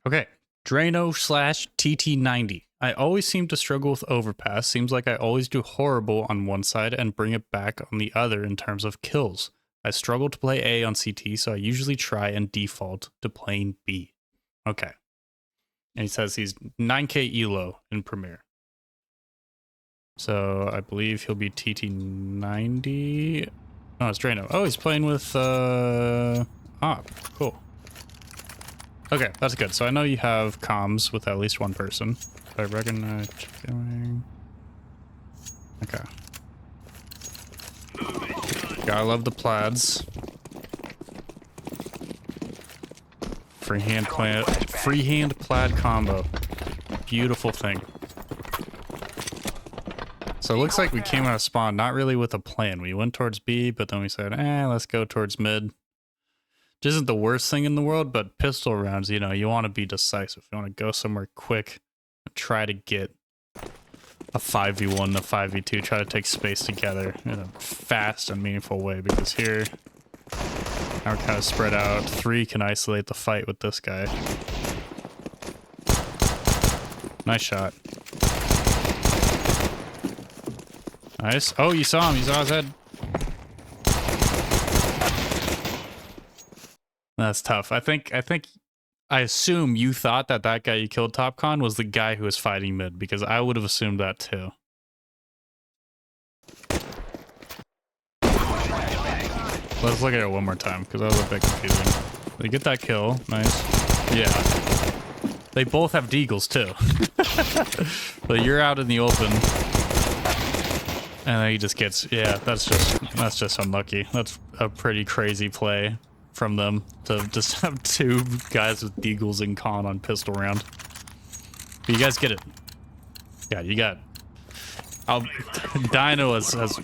Okay, Draino slash TT90. I always seem to struggle with Overpass. Seems like I always do horrible on one side and bring it back on the other in terms of kills. I struggle to play A on CT, so I usually try and default to playing B. Okay. And he says he's 9k elo in Premiere. So I believe he'll be TT90. Oh, it's Draino. Oh, he's playing with Op. Cool. Okay, that's good. So I know you have comms with at least one person. I recognize killing. Okay. Gotta love the plaids. Freehand plaid combo. Beautiful thing. So it looks like we came out of spawn not really with a plan. We went towards B, but then we said, let's go towards mid. Which isn't the worst thing in the world, but pistol rounds, you know, you want to be decisive. You want to go somewhere quick and try to get a 5v1, a 5v2, try to take space together in a fast and meaningful way, because here, now we're kind of spread out. 3 can isolate the fight with this guy. Nice shot. Nice. Oh, you saw him. You saw his head. That's tough. I assume you thought that that guy you killed TopCon was the guy who was fighting mid, because I would have assumed that too. Let's look at it one more time, because that was a bit confusing. They get that kill. Nice. Yeah. They both have deagles too. But you're out in the open. And then he just gets, yeah, that's just unlucky. That's a pretty crazy play from them to just have 2 guys with deagles and con on pistol round. But you guys get it. Yeah, you got it. Dino has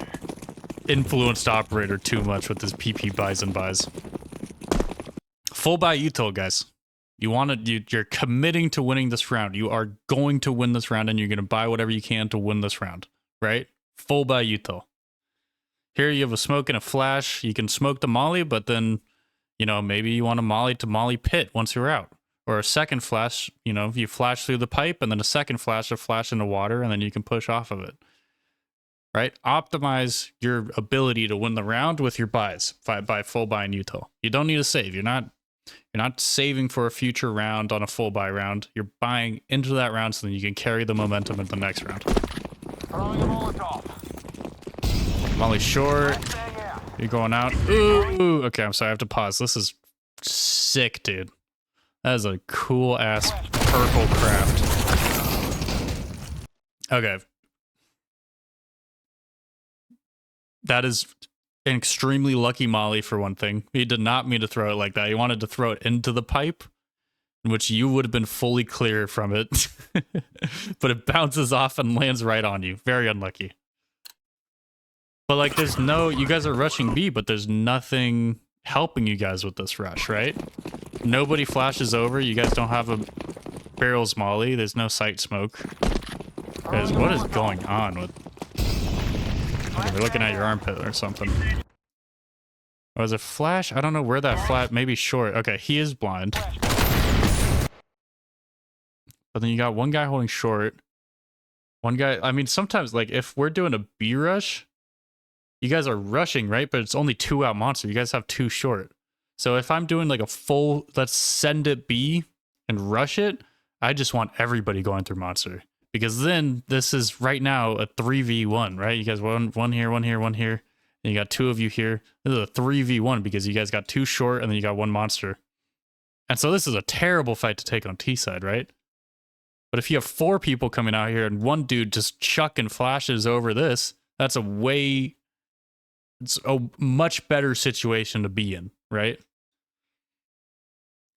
influenced operator too much with his PP buys and buys. Full buy util, guys. You're committing to winning this round. You are going to win this round, and you're going to buy whatever you can to win this round, right? Full buy util. Here you have a smoke and a flash. You can smoke the molly, but then, you know, maybe you want a molly to molly pit once you're out. Or a second flash, you know, you flash through the pipe, and then a second flash, a flash into water, and then you can push off of it. Right? Optimize your ability to win the round with your buys by full buy and util. You don't need to save. You're not saving for a future round on a full buy round. You're buying into that round so then you can carry the momentum into the next round. Molly short. You're going out. Ooh. Okay, I'm sorry. I have to pause. This is sick, dude. That is a cool ass purple craft. Okay. That is an extremely lucky molly for one thing. He did not mean to throw it like that. He wanted to throw it into the pipe, in which you would have been fully clear from it. But it bounces off and lands right on you. Very unlucky. But like, there's no, you guys are rushing B, but there's nothing helping you guys with this rush, right? Nobody flashes over. You guys don't have a barrels molly. There's no sight smoke. Guys, what is going on with... Okay, we're looking at your armpit or something. Oh, is it flash? I don't know where that flat, maybe short. Okay, he is blind. But then you got one guy holding short. One guy, I mean, sometimes, like, if we're doing a B rush, you guys are rushing, right? But it's only 2 out monster. You guys have 2 short. So if I'm doing like a full, let's send it B and rush it, I just want everybody going through monster. Because then this is right now a 3v1, right? You guys one here, one here, one here. And you got 2 of you here. This is a 3v1 because you guys got 2 short and then you got 1 monster. And so this is a terrible fight to take on T side, right? But if you have 4 people coming out here and 1 dude just chucking flashes over this, that's it's a much better situation to be in, right?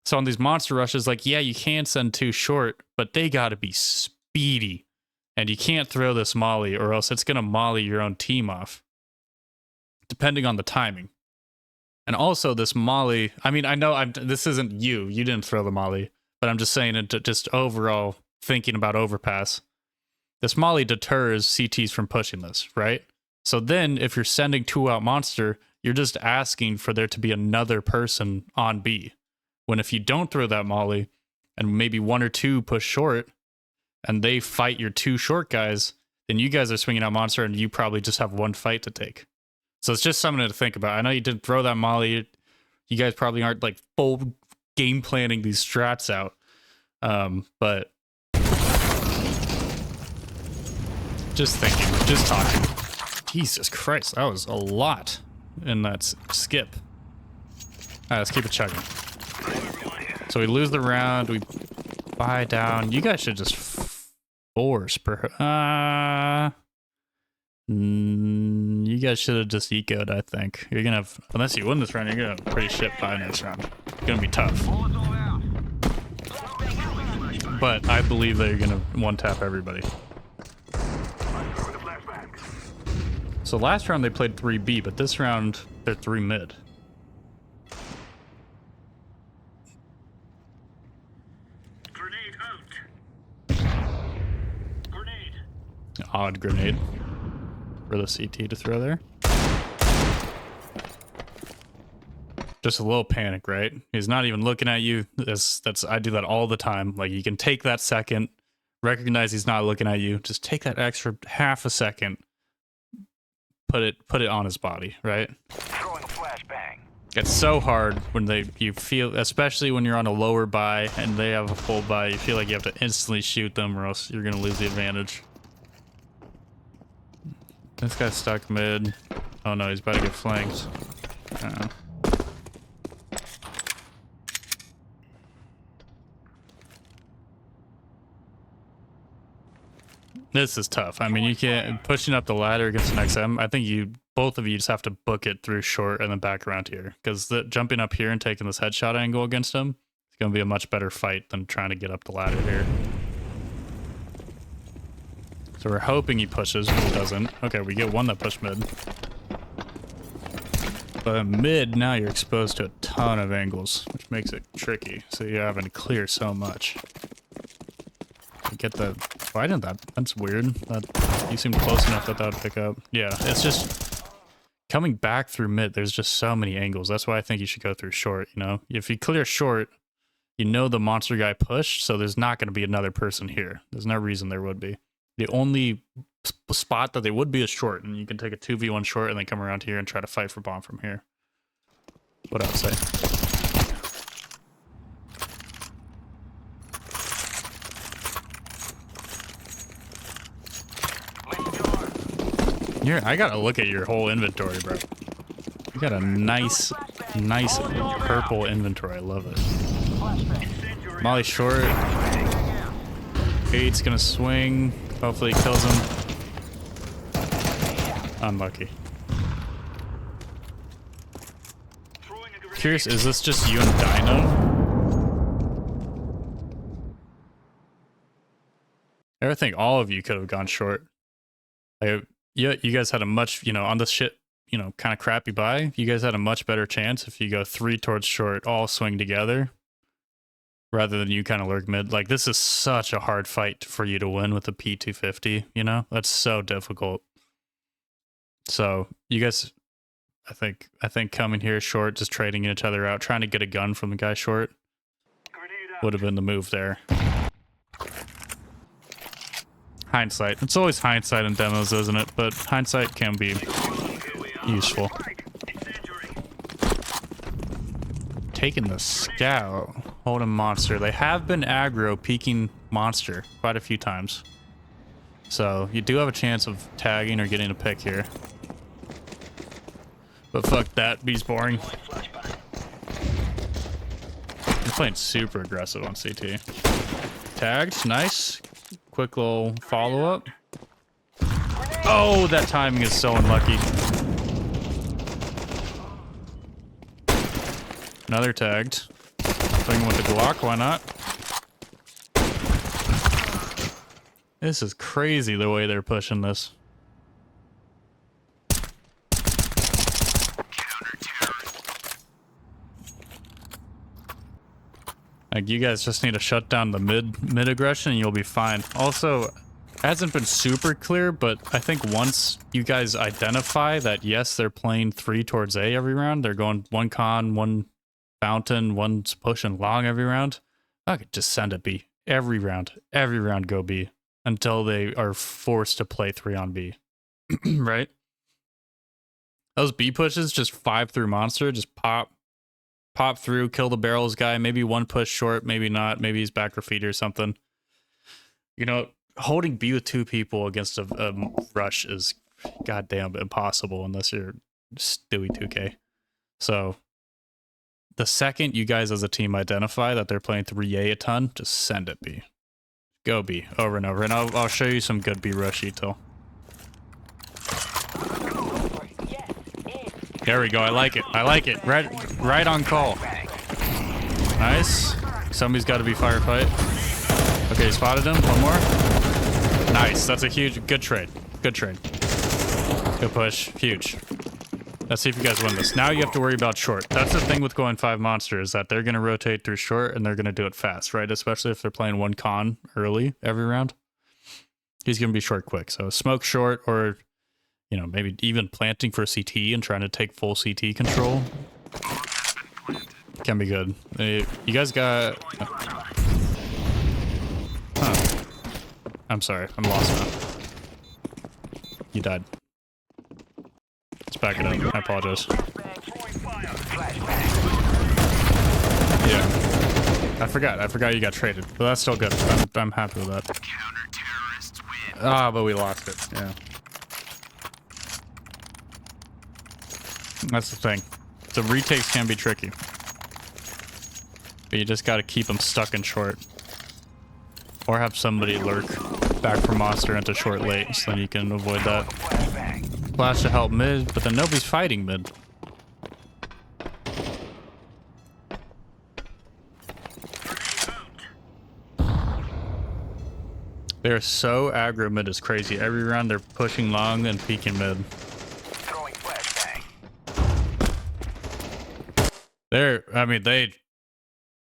So on these monster rushes, like, yeah, you can send 2 short, but they gotta be speedy. And you can't throw this molly or else it's gonna molly your own team off. Depending on the timing. And also this molly, I mean, I know this isn't you didn't throw the molly, but I'm just saying it just overall thinking about Overpass. This molly deters CTs from pushing this, right? So then if you're sending 2 out monster, you're just asking for there to be another person on B. When if you don't throw that molly, and maybe 1 or 2 push short, and they fight your 2 short guys, then you guys are swinging out monster, and you probably just have 1 fight to take. So it's just something to think about. I know you didn't throw that molly. You guys probably aren't like full game planning these strats out, but just thinking, just talking. Jesus Christ, that was a lot in that skip. All right, let's keep it chugging. So we lose the round, we buy down. You guys should just force you guys should have just ecoed, I think. You're gonna have, unless you win this round, you're gonna have pretty shit buy next round. It's gonna be tough. But I believe that you're gonna one-tap everybody. So last round they played 3B, but this round they're 3 mid. Grenade out. Grenade. Odd grenade for the CT to throw there. Just a little panic, right? He's not even looking at you. That's I do that all the time. Like, you can take that second, recognize he's not looking at you, just take that extra half a second, put it on his body, right? Throwing a flashbang. It's so hard when you feel, especially when you're on a lower buy and they have a full buy, you feel like you have to instantly shoot them or else you're gonna lose the advantage. This guy's stuck mid. Oh no, he's about to get flanked. This is tough. I mean, you can't pushing up the ladder against an XM. I think both of you just have to book it through short and then back around here, because jumping up here and taking this headshot angle against him, it's gonna be a much better fight than trying to get up the ladder here. So we're hoping he pushes, but he doesn't. Okay, we get one that pushed mid. But mid, now you're exposed to a ton of angles, which makes it tricky. So you're having to clear so much. Get the... Why didn't that? That's weird. You seem close enough that would pick up. Yeah, it's just... Coming back through mid, there's just so many angles. That's why I think you should go through short, you know? If you clear short, you know the monster guy pushed, so there's not going to be another person here. There's no reason there would be. The only spot that they would be is short, and you can take a 2v1 short and then come around here and try to fight for bomb from here. What else say? I gotta look at your whole inventory, bro. You got a nice purple inventory. I love it. Molly short. 8's gonna swing. Hopefully he kills him. Unlucky. Curious, is this just you and Draino? I think all of you could have gone short. Yeah, you guys had a much, on this shit, kind of crappy buy. You guys had a much better chance if you go 3 towards short, all swing together, rather than you kind of lurk mid. Like, this is such a hard fight for you to win with a P250, That's so difficult. So, you guys, I think coming here short, just trading each other out, trying to get a gun from the guy short, would have been the move there. Hindsight. It's always hindsight in demos, isn't it? But hindsight can be useful. Taking the scout. Holding monster. They have been aggro peeking monster quite a few times. So you do have a chance of tagging or getting a pick here. But fuck that. B's boring. He's playing super aggressive on CT. Tagged. Nice. Quick little follow-up. Oh, that timing is so unlucky. Another tagged. Playing with the Glock, why not? This is crazy the way they're pushing this. Like, you guys just need to shut down the mid aggression and you'll be fine. Also, it hasn't been super clear, but I think once you guys identify that, yes, they're playing 3 towards A every round, they're going 1 con, 1 fountain, 1's pushing long every round, Okay, just send it B. Every round go B until they are forced to play 3 on B. Right? Those B pushes, just 5 through monster, just pop through, kill the barrels guy, maybe one push short, maybe not, maybe he's back graffiti or something. You know, holding B with 2 people against a rush is goddamn impossible unless you're Stewie 2K. So the second you guys as a team identify that they're playing 3A a ton, just send it B. Go B over and over. And I'll show you some good B rush util. There we go. I like it. I like it. Right on call. Nice. Somebody's got to be firefight. Okay, spotted him. One more. Nice. That's a good trade. Good trade. Good push. Huge. Let's see if you guys win this. Now you have to worry about short. That's the thing with going 5 monster is that they're going to rotate through short and they're going to do it fast, right? Especially if they're playing 1 con early every round. He's going to be short quick. So smoke short or, you know, maybe even planting for CT and trying to take full CT control. Can be good. You guys got... Huh. I'm sorry. I'm lost now. You died. Let's back it up. I apologize. Yeah. I forgot you got traded. But that's still good. I'm happy with that. Ah, but we lost it. Yeah. That's the thing. The retakes can be tricky. But you just gotta keep them stuck in short. Or have somebody lurk back from monster into short late, so then you can avoid that. Flash to help mid, but then nobody's fighting mid. They're so aggro mid, it's crazy. Every round they're pushing long and peeking mid. They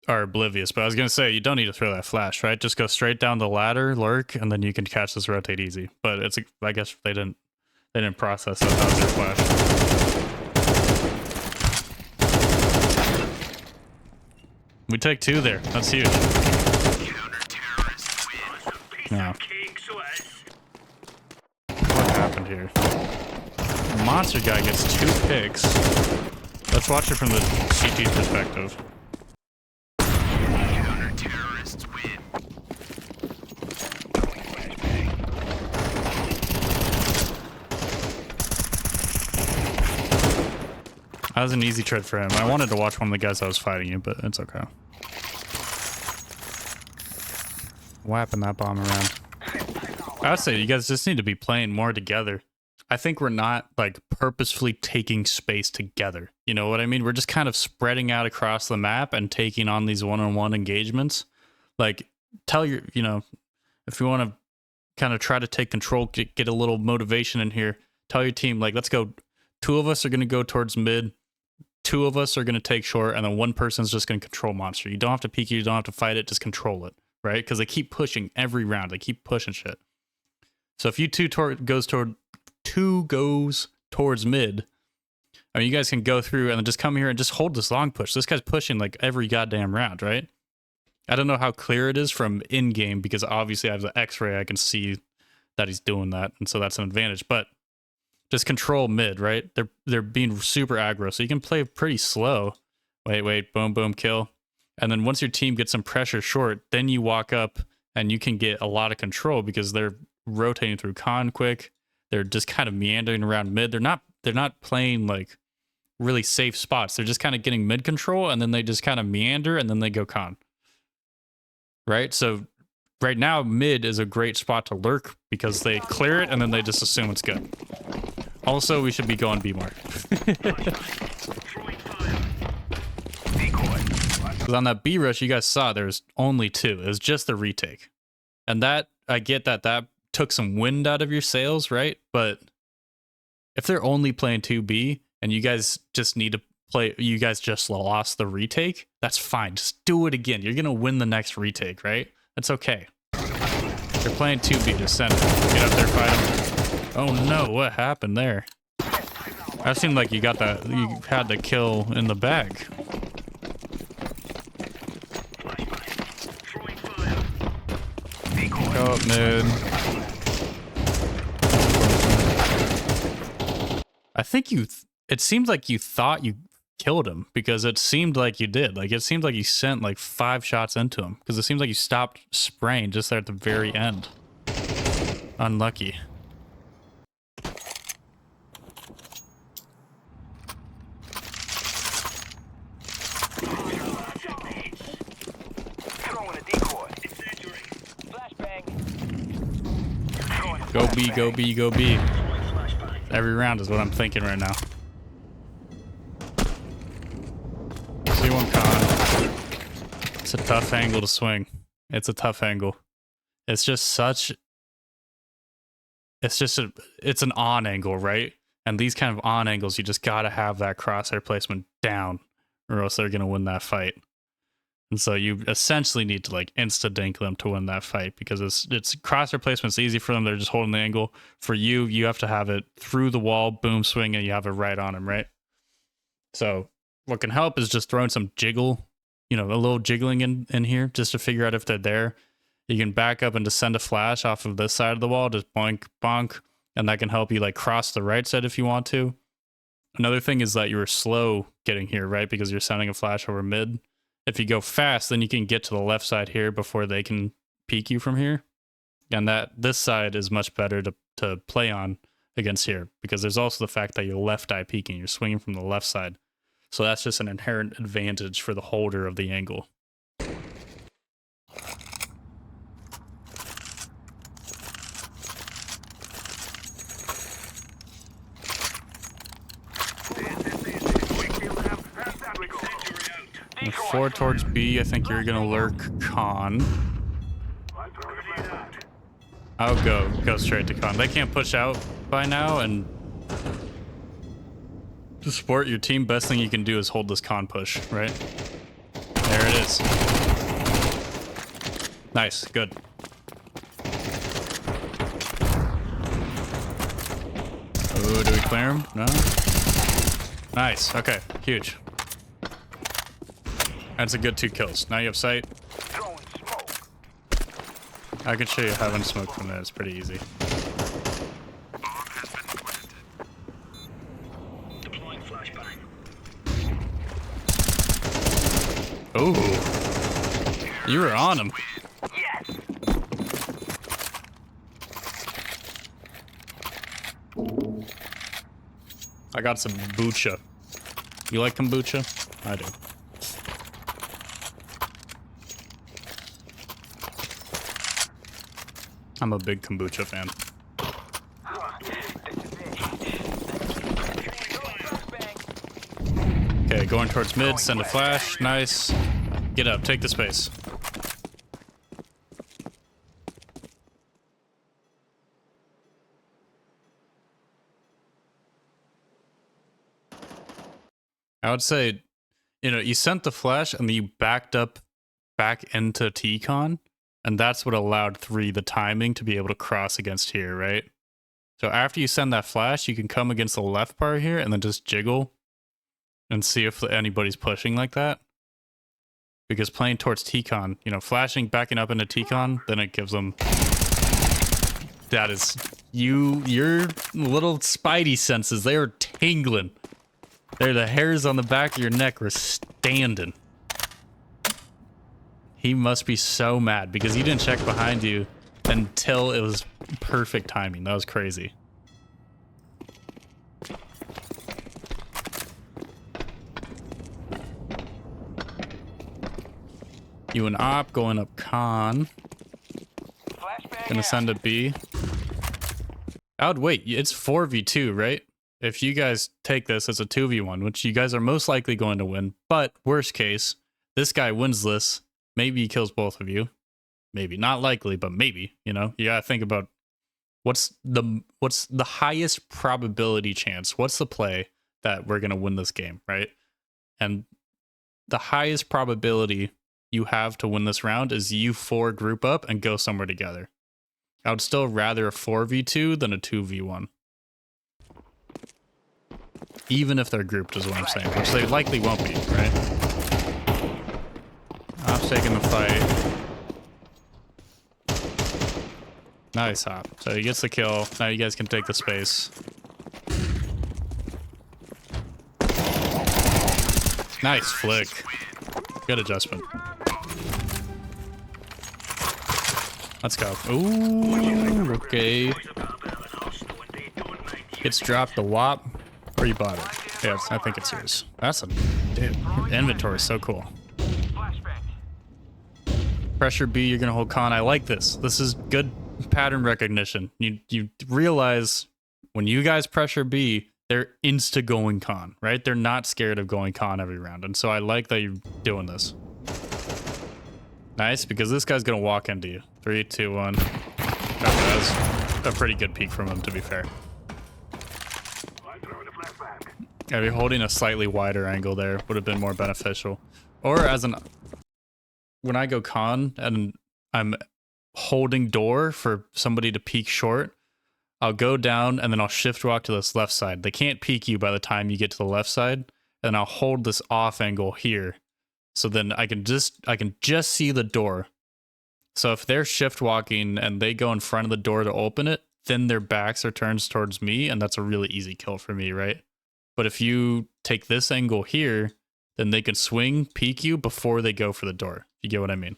are oblivious, but I was gonna say you don't need to throw that flash, right? Just go straight down the ladder, lurk, and then you can catch this rotate easy. But it's I guess they didn't process that was their flash. We take 2 there. That's huge. Yeah. What happened here? The monster guy gets 2 picks. Let's watch it from the CT perspective. That was an easy trade for him. I wanted to watch one of the guys that was fighting you, but it's okay. Whapping that bomb around. I would say you guys just need to be playing more together. I think we're not like purposefully taking space together. You know what I mean? We're just kind of spreading out across the map and taking on these one-on-one engagements. Like, tell your, you know, if you want to kind of try to take control, get a little motivation in here, tell your team, like, let's go. 2 of us are going to go towards mid. 2 of us are going to take short, and then 1 person's just going to control monster. You don't have to peek it, you don't have to fight it, just control it, right? Because they keep pushing every round. They keep pushing shit. So if you 2 goes towards mid, I mean, you guys can go through and then just come here and just hold this long push. This guy's pushing like every goddamn round, right? I don't know how clear it is from in-game because obviously I have the X-ray. I can see that he's doing that, and so that's an advantage. But just control mid, right? They're being super aggro, so you can play pretty slow. Wait, boom, boom, kill. And then once your team gets some pressure short, then you walk up and you can get a lot of control because they're rotating through con quick. They're just kind of meandering around mid. They're not playing like really safe spots. They're just kind of getting mid control, and then they just kind of meander, and then they go con. Right? So right now, mid is a great spot to lurk because they clear it, and then they just assume it's good. Also, we should be going B more. Because on that B rush, you guys saw there's only 2. It was just the retake. And that, I get that took some wind out of your sails, right? But if they're only playing 2B and you guys just need to play, you guys just lost the retake, that's fine. Just do it again. You're going to win the next retake, right? That's okay. They're playing 2B, just send it. Get up there, fight them. Oh no, what happened there? That seemed like you got that, you had the kill in the bag. Go up mid. I think it seemed like you thought you killed him because it seemed like you did. Like, it seemed like you sent like 5 shots into him because it seems like you stopped spraying just there at the very end. Unlucky. Go B, go B, go B. Every round is what I'm thinking right now. C1 con. It's a tough angle to swing. It's a tough angle. It's just such... It's an on angle, right? And these kind of on angles, you just gotta have that crosshair placement down, or else they're gonna win that fight. And so you essentially need to like insta-dink them to win that fight because it's crosshair placement's easy for them. They're just holding the angle. For you, you have to have it through the wall, boom, swing, and you have it right on them, right? So what can help is just throwing some jiggle, you know, a little jiggling in here just to figure out if they're there. You can back up and just send a flash off of this side of the wall, just boink, bonk, and that can help you like cross the right side if you want to. Another thing is that you were slow getting here, right? Because you're sending a flash over mid. If you go fast, then you can get to the left side here before they can peek you from here. And this side is much better to play on against here because there's also the fact that you're left eye peeking. You're swinging from the left side. So that's just an inherent advantage for the holder of the angle. And 4 towards B, I think you're gonna lurk con. I'll go straight to con. They can't push out by now, and to support your team, best thing you can do is hold this con push, right? There it is. Nice, good. Oh, do we clear him? No? Nice, okay, huge. That's a good 2 kills. Now you have sight. I can show you having smoke from there. It's pretty easy. Oh, you were on him. I got some kombucha. You like kombucha? I do. I'm a big kombucha fan. Okay, going towards mid, send a flash, nice. Get up, take the space. I would say, you know, you sent the flash and then you backed up back into T-Con. And that's what allowed 3 the timing to be able to cross against here, right? So after you send that flash, you can come against the left bar here and then just jiggle and see if anybody's pushing like that. Because playing towards T-Con, you know, flashing, backing up into T-Con, then it gives them... That is... Your little spidey senses, they are tingling. They're the hairs on the back of your neck were standing. He must be so mad because you didn't check behind you until it was perfect timing. That was crazy. You and Op going up con. Gonna send a B. I would wait. It's 4v2, right? If you guys take this as a 2v1, which you guys are most likely going to win, but worst case, this guy wins this. Maybe he kills both of you. Maybe. Not likely, but maybe, you know? You gotta think about what's the highest probability chance? What's the play that we're gonna win this game, right? And the highest probability you have to win this round is you 4 group up and go somewhere together. I would still rather a 4v2 than a 2v1. Even if they're grouped is what I'm saying, which they likely won't be, right? I'm taking the fight. Nice hop. So he gets the kill. Now you guys can take the space. Nice flick. Good adjustment. Let's go. Ooh, okay. It's dropped the WAP. Or you bought it. Yeah, I think it's yours. That's a... Dude, inventory is so cool. Pressure B, you're gonna hold con. I like this. This is good pattern recognition. You realize when you guys pressure B, they're insta going con, right? They're not scared of going con every round. And so I like that you're doing this. Nice, because this guy's gonna walk into you. 3, 2, 1. That was a pretty good peek from him, to be fair. Maybe holding a slightly wider angle there would have been more beneficial. Or as an... When I go con and I'm holding door for somebody to peek short, I'll go down and then I'll shift walk to this left side. They can't peek you by the time you get to the left side. And I'll hold this off angle here. So then I can just see the door. So if they're shift walking and they go in front of the door to open it, then their backs are turned towards me, and that's a really easy kill for me, right? But if you take this angle here, then they can swing, peek you before they go for the door. You get what I mean?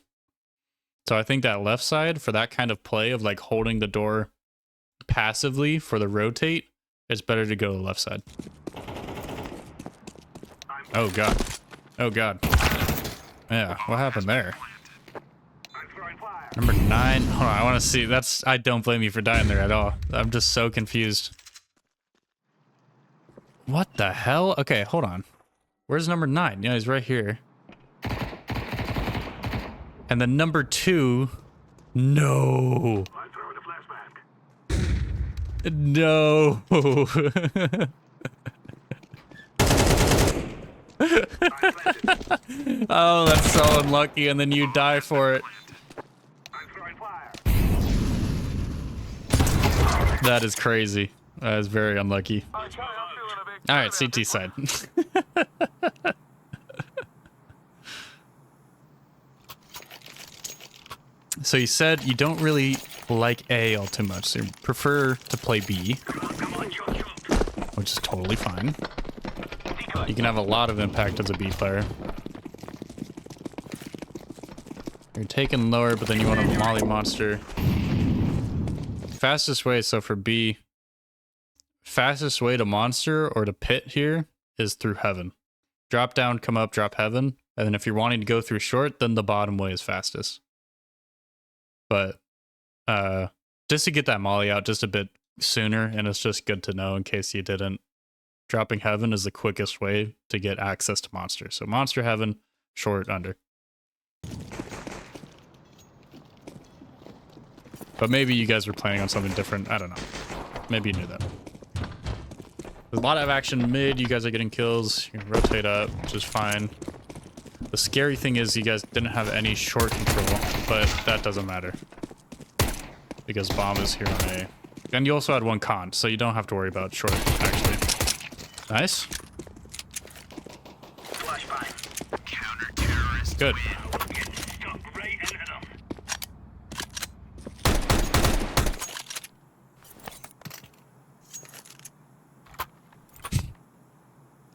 So I think that left side for that kind of play of like holding the door passively for the rotate, it's better to go to the left side. Oh god. Oh god. Yeah, what happened there? Number 9. Hold on, I want to see. I don't blame you for dying there at all. I'm just so confused. What the hell? Okay, hold on. Where's number 9? Yeah, he's right here. And then number 2. No. No. Oh, that's so unlucky, and then you die for it. That is crazy. That is very unlucky. Alright, CT side. So you said you don't really like A all too much, so you prefer to play B, which is totally fine. You can have a lot of impact as a B player. You're taking lower, but then you want a molly monster. Fastest way, so for B, fastest way to monster or to pit here is through heaven. Drop down, come up, drop heaven. And then if you're wanting to go through short, then the bottom way is fastest. But just to get that molly out just a bit sooner, and it's just good to know in case you didn't. Dropping heaven is the quickest way to get access to monster. So monster heaven, short, under. But maybe you guys were planning on something different. I don't know. Maybe you knew that. There's a lot of action mid. You guys are getting kills. You can rotate up, which is fine. The scary thing is you guys didn't have any short control, but that doesn't matter. Because bomb is here on A. And you also had one con, so you don't have to worry about short, actually. Nice. Good.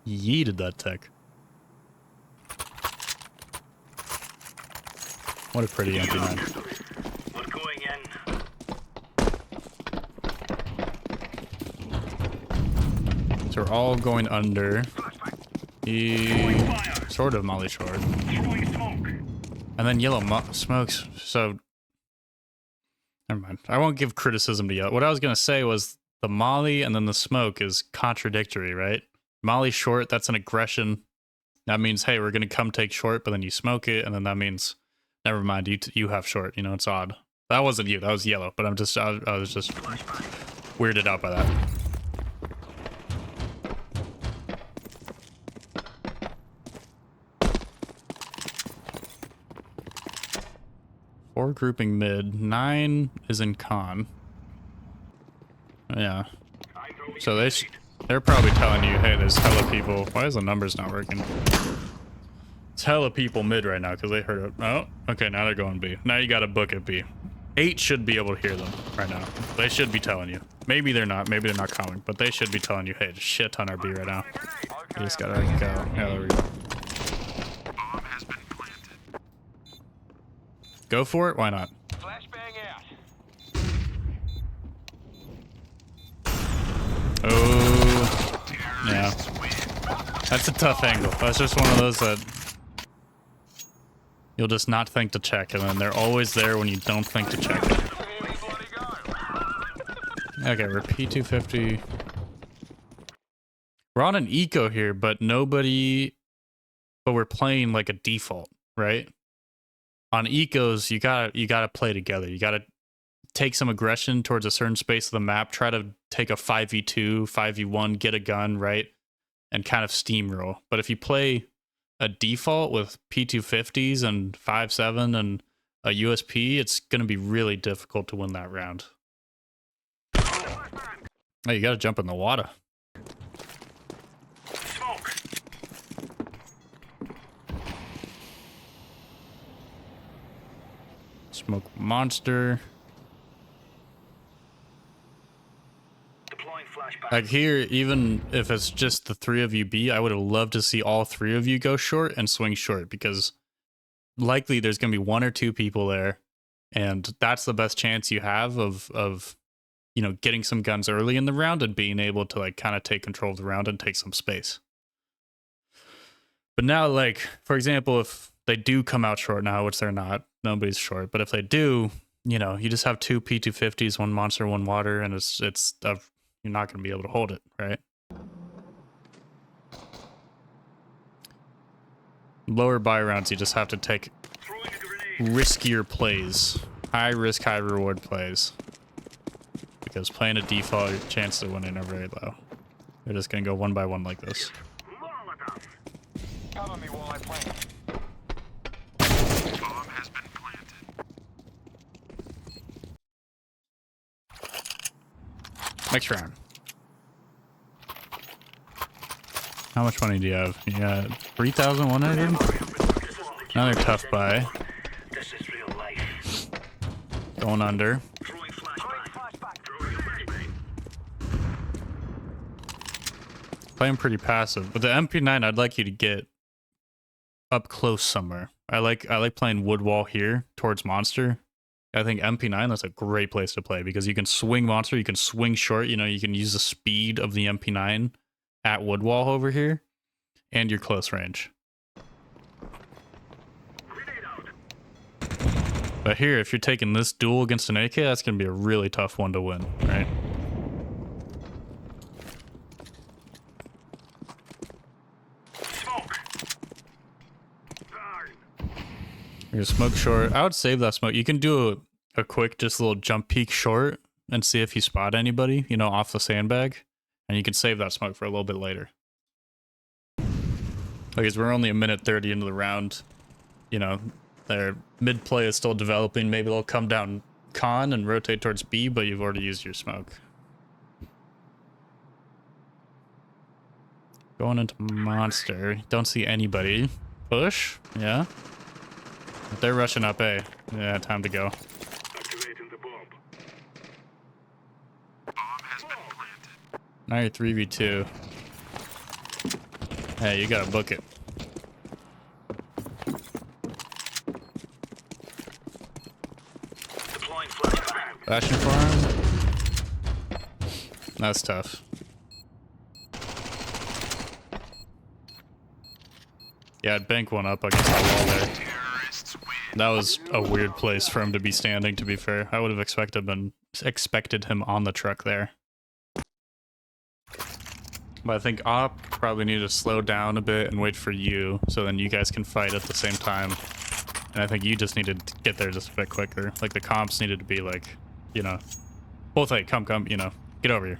Yeeted that tech. What a pretty empty man. So we're all going under. He sort of molly short. And then yellow smokes. So never mind. I won't give criticism to yellow. What I was gonna say was the molly and then the smoke is contradictory, right? Molly short, that's an aggression. That means, hey, we're gonna come take short, but then you smoke it, and then that means, never mind, you have short. You know, it's odd. That wasn't you. That was yellow. But I was just weirded out by that. Four grouping mid. 9 is in con. Yeah. So they're probably telling you, hey, there's hella people. Why is the numbers not working? It's hella people mid right now because they heard it. Oh, okay, now they're going B. Now you got to book it B. 8 should be able to hear them right now. They should be telling you. Maybe they're not. Maybe they're not coming. But they should be telling you, hey, there's shit ton RB right now. You just gotta go. Yeah, there we go. Bomb has been planted. Go for it. Why not? Flashbang out. Oh, yeah. That's a tough angle. That's just one of those that you'll just not think to check, and then they're always there when you don't think to check it. Okay, we're P250. We're on an eco here, but nobody... But we're playing like a default, right? On ecos, you gotta play together. You gotta take some aggression towards a certain space of the map, try to take a 5v2, 5v1, get a gun, right? And kind of steamroll. But if you play a default with P250s and 5.7 and a USP, it's going to be really difficult to win that round. Oh, you got to jump in the water. Smoke. Smoke monster. Deploying flashbang. Like here, even if it's just the 3 of you B, I would have loved to see all 3 of you go short and swing short, because likely there's going to be 1 or 2 people there, and that's the best chance you have of you know, getting some guns early in the round and being able to like kind of take control of the round and take some space. But now, like, for example, if they do come out short now, which they're not, nobody's short, but if they do, you know, you just have 2 P250s, 1 monster, 1 water, and you're not going to be able to hold it, right? Lower buy rounds, you just have to take Throwing a grenade. riskier plays. High risk, high reward plays. Because playing a default, your chances of winning are very low. They're just going to go 1 by 1 like this. Molotov. Cover me while I plant. Bomb has been planted. Next round. How much money do you have? You got 3,100? Another tough buy. This is real life. Going under. Throwing flashbang. Throwing flashbang. Playing pretty passive. With the MP9, I'd like you to get up close somewhere. I like playing wood wall here towards monster. I think MP9, that's a great place to play because you can swing monster, you can swing short, you know, you can use the speed of the MP9 at wood wall over here, and your close range. Grenade out. But here, if you're taking this duel against an AK, that's going to be a really tough one to win, right? Smoke. Darn. You're gonna smoke short. I would save that smoke. You can do a quick, just a little jump peek short and see if you spot anybody, you know, off the sandbag. And you can save that smoke for a little bit later. Because we're only a minute 30 into the round. You know, their mid play is still developing. Maybe they'll come down con and rotate towards B, but you've already used your smoke. Going into monster. Don't see anybody. Push? Yeah. But they're rushing up A. Yeah, time to go. Activating the bomb. Bomb has been planted. Now you're 3v2. Hey, you gotta book it. Deploying flashbang. Fashion farm? That's tough. Yeah, I'd bank one up against the wall there. Terrorists win. That was a weird place for him to be standing, to be fair. I would have expected him on the truck there. But I think Op probably need to slow down a bit and wait for you, so then you guys can fight at the same time. And I think you just needed to get there just a bit quicker. Like, the comps needed to be like, you know, both like, come, you know, get over here.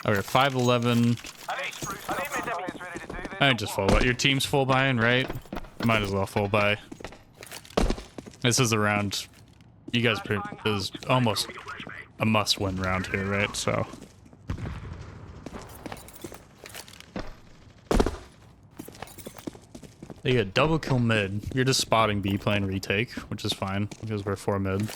Okay, 5'11". I just full buy. Your team's full buying, right? Might as well full buy. This is a round. You guys is almost a must-win round here, right? So. They get double kill mid. You're just spotting B playing retake, which is fine because we're 4 mid.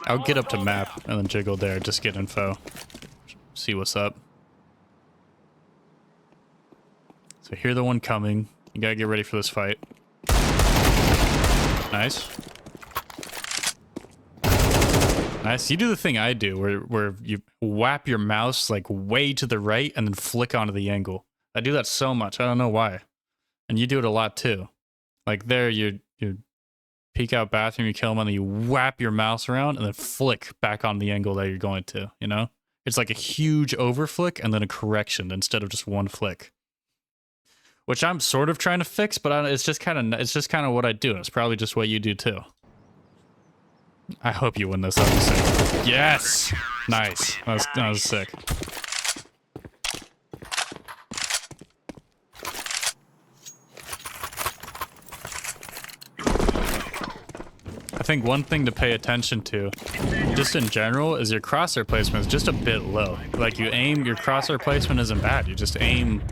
I'll get up to map and then jiggle there, just get info. See what's up. So hear the one coming. You gotta get ready for this fight. Nice. Nice. You do the thing I do where you whap your mouse like way to the right and then flick onto the angle. I do that so much. I don't know why. And you do it a lot too. Like there, you peek out bathroom, you kill him, and then you whap your mouse around and then flick back on the angle that you're going to, you know? It's like a huge over flick and then a correction instead of just one flick. Which I'm sort of trying to fix, but it's just kind of what I do. It's probably just what you do too. I hope you win this episode. Yes! Nice. That was sick. I think one thing to pay attention to, just in general, is your crosshair placement is just a bit low. Like you aim, your crosshair placement isn't bad. You just aim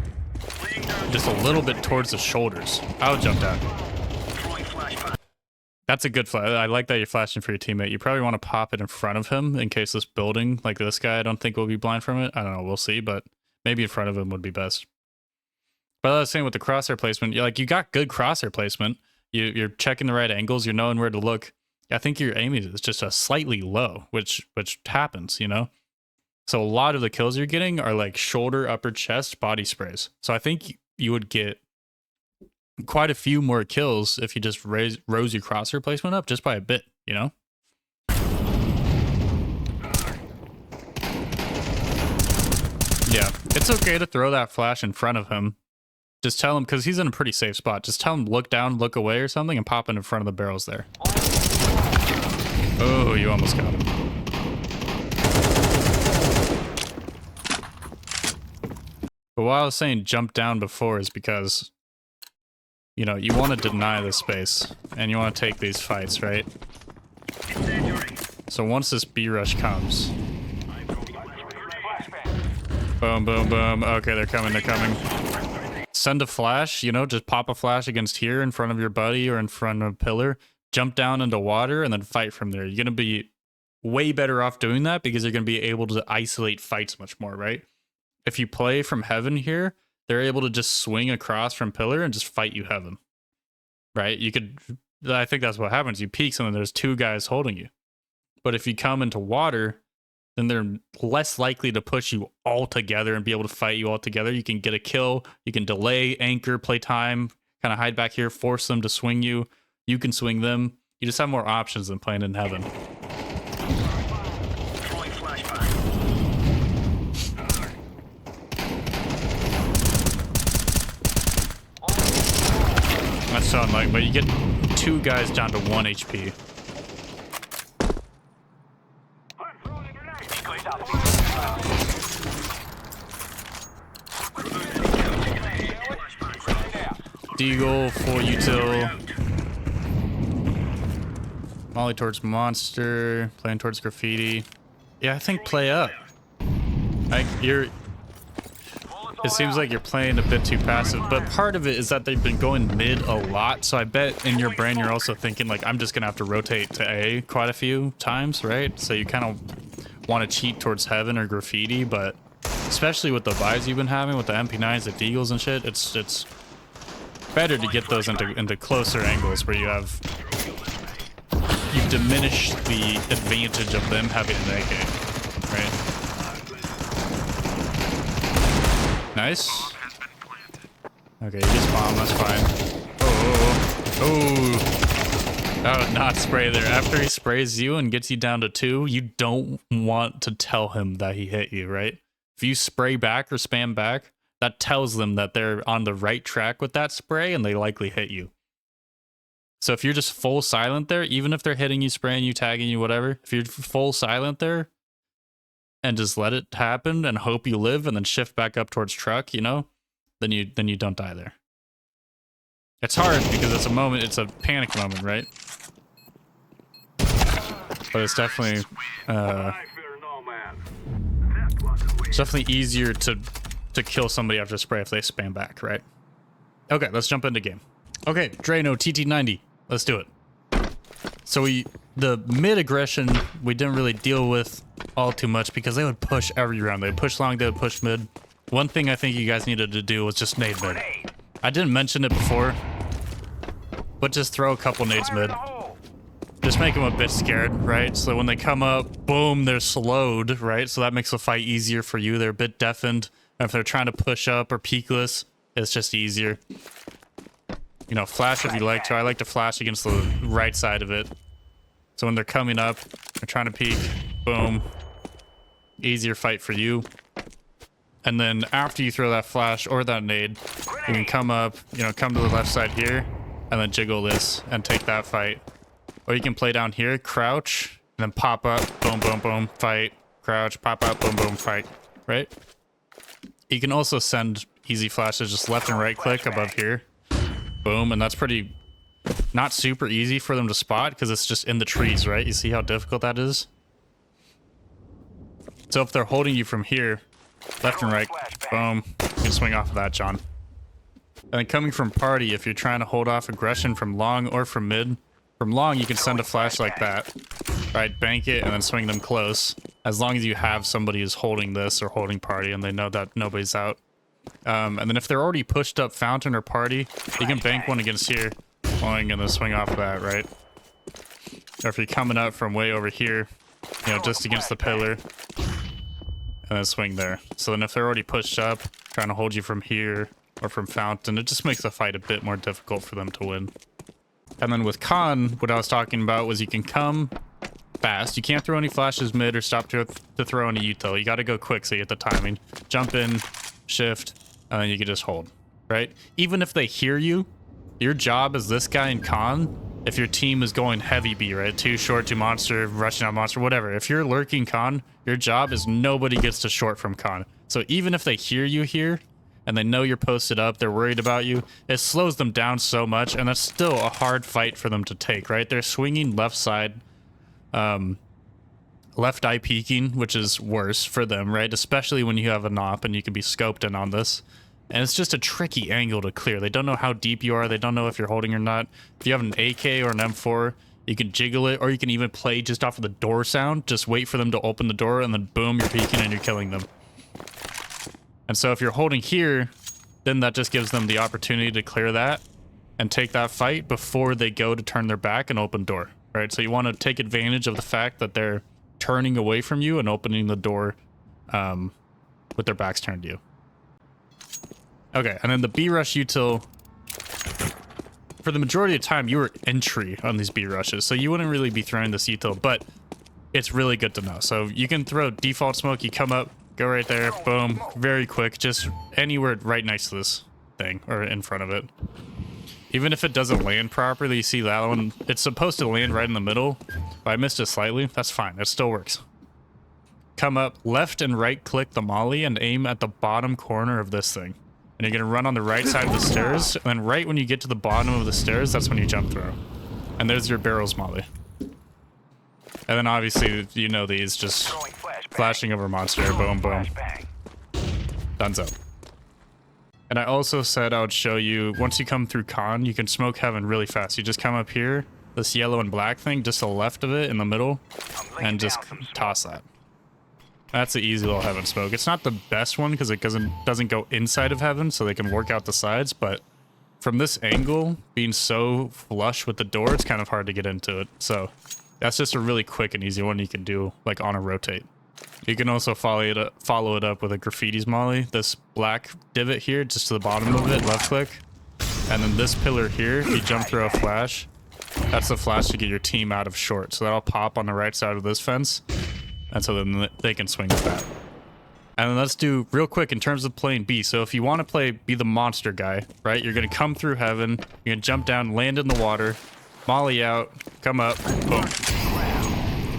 just a little bit towards the shoulders. I'll jump down. That's a good flash. I like that you're flashing for your teammate. You probably want to pop it in front of him in case this building, like this guy, I don't think will be blind from it. I don't know. We'll see, but maybe in front of him would be best. But I was saying with the crosshair placement, you got good crosshair placement. You're checking the right angles. You're knowing where to look. I think your aiming is just a slightly low, which happens, you know? So a lot of the kills you're getting are like shoulder, upper chest, body sprays. So I think you would get quite a few more kills if you just rose your crosshair placement up just by a bit, you know? Yeah, it's okay to throw that flash in front of him. Just tell him, because he's in a pretty safe spot. Just tell him look down, look away or something, and pop it in front of the barrels there. Oh, you almost got him. But why I was saying jump down before is because, you know, you want to deny the space, and you want to take these fights, right? So once this B rush comes... Boom, boom, boom. Okay, they're coming. Send a flash, you know, just pop a flash against here in front of your buddy or in front of a pillar. Jump down into water and then fight from there. You're going to be way better off doing that because you're going to be able to isolate fights much more, right? If you play from heaven here, they're able to just swing across from pillar and just fight you heaven, right? I think that's what happens. You peek and then there's 2 guys holding you. But if you come into water, then they're less likely to push you all together and be able to fight you all together. You can get a kill, you can delay, anchor, play time, kind of hide back here, force them to swing you. You can swing them. You just have more options than playing in heaven. That's so unlike, but you get 2 guys down to 1 HP. Deagle, full util. Molly towards monster, playing towards graffiti. Yeah, I think play up. It seems like you're playing a bit too passive, but part of it is that they've been going mid a lot, so I bet in your brain you're also thinking, like, I'm just gonna have to rotate to A quite a few times, right? So you kind of want to cheat towards heaven or graffiti, but especially with the buys you've been having, with the MP9s, the Deagles and shit, it's better to get those into closer angles where you've diminished the advantage of them having an AK, right? Nice. Okay, you just bomb, that's fine. Oh, that would not spray there. After he sprays you and gets you down to 2, you don't want to tell him that he hit you, right? If you spray back or spam back, that tells them that they're on the right track with that spray and they likely hit you. So if you're just full silent there, even if they're hitting you, spraying you, tagging you, whatever, if you're full silent there and just let it happen and hope you live and then shift back up towards truck, you know, then you don't die there. It's hard because it's a panic moment, right? But it's definitely easier to to kill somebody after spray if they spam back, right? Okay, let's jump into game. Okay, Draino TT90. Let's do it. So the mid aggression we didn't really deal with all too much because they would push every round. They would push long, they would push mid. One thing I think you guys needed to do was just nade mid. I didn't mention it before, but just throw a couple nades mid. Just make them a bit scared, right? So when they come up, boom, they're slowed, right? So that makes the fight easier for you. They're a bit deafened. And if they're trying to push up or peekless, it's just easier. You know, flash if you like to. I like to flash against the right side of it. So when they're coming up, they're trying to peek, boom. Easier fight for you. And then after you throw that flash or that nade, you can come up, you know, come to the left side here, and then jiggle this and take that fight. Or you can play down here, crouch, and then pop up, boom, boom, boom, fight, crouch, pop up, boom, boom, fight, right? You can also send easy flashes just left and right click above here. Boom, and that's pretty not super easy for them to spot because it's just in the trees, right? You see how difficult that is? So if they're holding you from here, left and right, boom, you can swing off of that, John. And then coming from party, if you're trying to hold off aggression from long or from mid, from long you can send a flash like that, right? Bank it and then swing them close. As long as you have somebody who's holding this or holding party and they know that nobody's out. And then if they're already pushed up fountain or party, you can bank one against here, and then swing off of that, right? Or if you're coming up from way over here, you know, just against the pillar, and then swing there. So then if they're already pushed up, trying to hold you from here or from fountain, it just makes the fight a bit more difficult for them to win. And then with Khan, what I was talking about was you can come fast. You can't throw any flashes mid or stop to throw any util. You got to go quick so you get the timing. Jump in, shift, and then you can just hold, right? Even if they hear you, your job as this guy in Khan, if your team is going heavy B, right? Too short, too monster, rushing out monster, whatever. If you're lurking Khan, your job is nobody gets to short from Khan. So even if they hear you here and they know you're posted up, they're worried about you, it slows them down so much, and that's still a hard fight for them to take, right? They're swinging left side, left eye peeking, which is worse for them, right? Especially when you have a NOP and you can be scoped in on this. And it's just a tricky angle to clear. They don't know how deep you are. They don't know if you're holding or not. If you have an AK or an M4, you can jiggle it, or you can even play just off of the door sound. Just wait for them to open the door, and then boom, you're peeking and you're killing them. And so if you're holding here, then that just gives them the opportunity to clear that and take that fight before they go to turn their back and open door, right? So you want to take advantage of the fact that they're turning away from you and opening the door with their backs turned to you. Okay, and then the B rush util, for the majority of the time you were entry on these B rushes, so you wouldn't really be throwing this util, but it's really good to know. So you can throw default smoke, you come up, go right there, boom, very quick, just anywhere right next to this thing or in front of it. Even if it doesn't land properly, you see that one, it's supposed to land right in the middle, but I missed it slightly. That's fine, it still works. Come up, left and right click the molly and aim at the bottom corner of this thing. And you're gonna run on the right side of the stairs, and then right when you get to the bottom of the stairs, that's when you jump throw. And there's your barrels molly. And then obviously, you know these, just flashing over monster, boom, boom. Dunzo. And I also said I would show you, once you come through Con, you can smoke heaven really fast. You just come up here, this yellow and black thing, just to the left of it in the middle, and just toss that. That's an easy little heaven smoke. It's not the best one because it doesn't go inside of heaven, so they can work out the sides, but from this angle, being so flush with the door, it's kind of hard to get into it. So that's just a really quick and easy one you can do like on a rotate. You can also follow it up with a graffitis molly. This black divot here, just to the bottom of it, left click. And then this pillar here, if you jump through a flash, that's the flash to get your team out of short. So that'll pop on the right side of this fence. And so then they can swing with that. And then let's do real quick in terms of playing B. So if you want to be the monster guy, right? You're going to come through heaven. You're going to jump down, land in the water, molly out, come up, boom.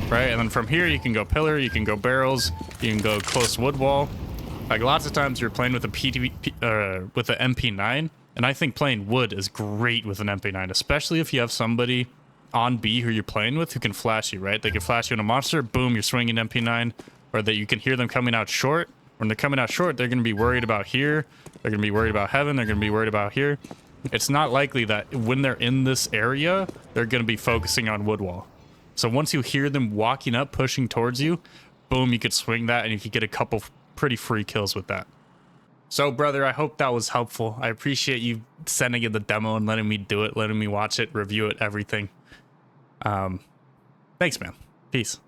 Right? And then from here, you can go pillar, you can go barrels, you can go close wood wall. Like lots of times you're playing with a with an MP9. And I think playing wood is great with an MP9, especially if you have somebody on B who you're playing with who can flash you, right? They can flash you in a monster, boom, you're swinging MP9, or that you can hear them coming out short, When they're coming out short, they're going to be worried about here. They're going to be worried about heaven. They're going to be worried about here. It's not likely that when they're in this area, they're going to be focusing on wood wall. So once you hear them walking up, pushing towards you, boom, you could swing that and you could get a couple pretty free kills with that. So, brother, I hope that was helpful. I appreciate you sending in the demo and letting me do it, letting me watch it, review it, everything. Thanks, man. Peace.